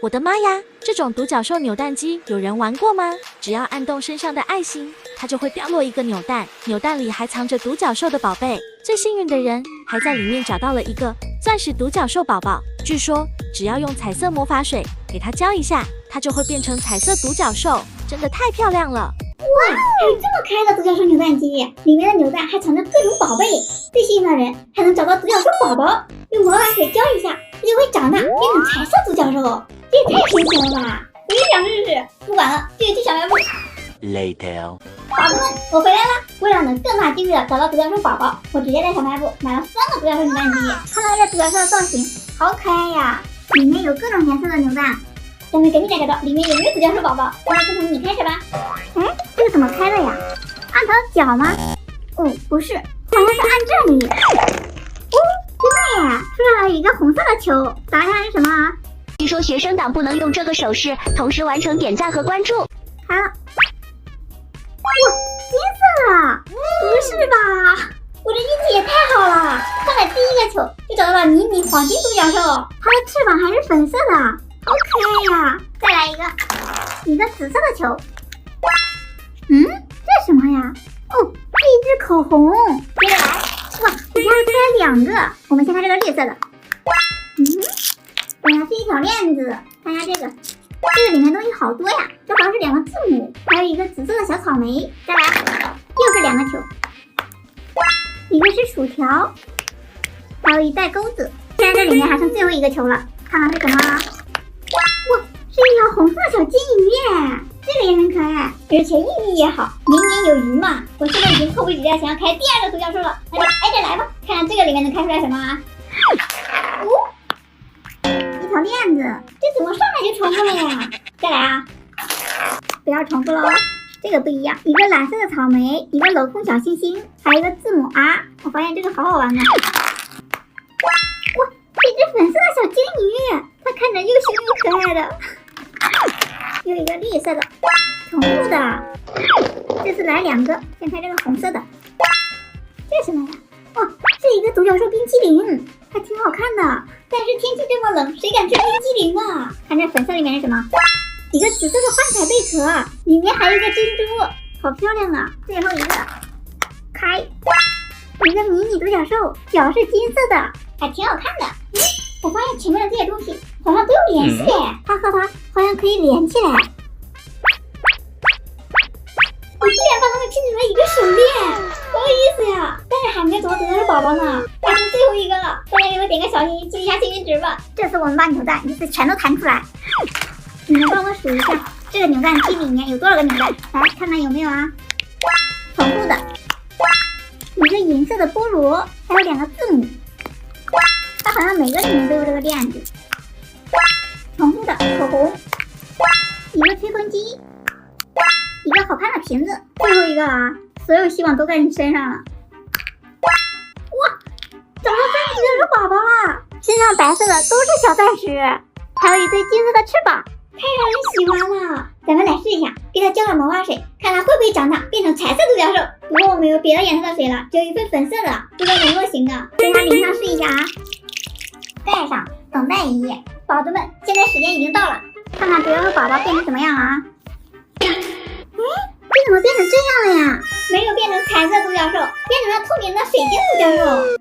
我的妈呀！这种独角兽扭蛋机有人玩过吗？只要按动身上的爱心，它就会掉落一个扭蛋，扭蛋里还藏着独角兽的宝贝。最幸运的人还在里面找到了一个钻石独角兽宝宝。据说只要用彩色魔法水给它浇一下，它就会变成彩色独角兽，真的太漂亮了！哇，还有这么可爱的独角兽扭蛋机，里面的扭蛋还藏着各种宝贝。最幸运的人还能找到独角兽宝宝，用魔法水浇一下，它就会长大变成彩色独角兽。这也太神奇了吧！我也想试试。不管了，就去小卖部。Later， 宝子们，我回来了。为了能更大几率的找到独角兽宝宝，我直接在小卖部买了3个独角兽扭蛋机。看到这独角兽的造型，好可爱呀！里面有各种颜色的扭蛋。咱们赶紧来找找里面有没有独角兽宝宝。那就从你开始吧。哎，这个怎么开的呀？按它的脚吗？哦，不是，好像是按这里。哦，真的耶！出来了一个红色的球，答案是什么啊？据说学生党不能用这个手势同时完成点赞和关注。开了。哇，金色的！不是吧？我这运气也太好了！看了第一个球就找到了迷你黄金独角兽，它的翅膀还是粉色的，好可爱呀！再来一个紫色的球。这是什么呀？哦，是一支口红。接着来，哇，一下子开了2个。我们先看这个绿色的。原来是一条链子。看下这个里面东西好多呀，这好像是2个字母，还有一个紫色的小草莓。再来，又是2个球，一个是薯条，还有一袋钩子。现在这里面还剩最后一个球了，看看是什么？哇，是一条红色的小金鱼耶，这个也很可爱，而且寓意也好，年年有余嘛。我现在已经迫不及待想要开第2个独角兽了，那就挨着来吧，看看这个里面能开出来什么啊？一条链子，这怎么上来就重复了呀？再来啊！不要重复喽，这个不一样，一个蓝色的草莓，一个镂空小星星，还有一个字母 R。我发现这个好好玩啊！哇，是一只粉色的小金鱼，它看着又凶又可爱的。又一个绿色的，重复的。这次来2个，先开这个红色的。这是什么呀？哇，是一个独角兽冰淇淋，还挺好看的。但是天气这么冷，谁敢吃冰淇淋啊？看这粉色里面是什么？一个紫色的幻彩贝壳，里面还有一个珍珠，好漂亮啊！最后一个，开，一个迷你独角兽，脚是金色的，还挺好看的。我发现前面的这些东西好像都有联系耶，它和它好像可以连起来。我居然帮他们拼成了一个手链，好有意思呀！但是还没有找到独角兽宝宝呢，还剩最后一个了。大家给我点个小心心，记一下幸运值吧。这次我们把扭蛋一次全都弹出来。你们帮我数一下，这个扭蛋机里面有多少个扭蛋？来看看有没有啊？重复的，一个银色的菠萝，还有2个字母。它好像每个里面都有这个链子。重复的口红，一个吹风机，一个好看的瓶子。最后一个啊，所有希望都在你身上了。哇，找到3个独角兽宝宝了，身上白色的都是小钻石，还有一对金色的翅膀。太让人喜欢了，咱们来试一下，给它浇点魔法水，看它会不会长大变成彩色独角兽。不过我没有别的颜色的水了，只有一份粉色的，不知道能不能行啊？先它淋上试一下啊，盖上，等待1页。宝子们，现在时间已经到了，看看独角兽宝宝变成什么样了啊？这怎么变成这样了呀？没有变成彩色独角兽，变成了透明的水晶独角兽。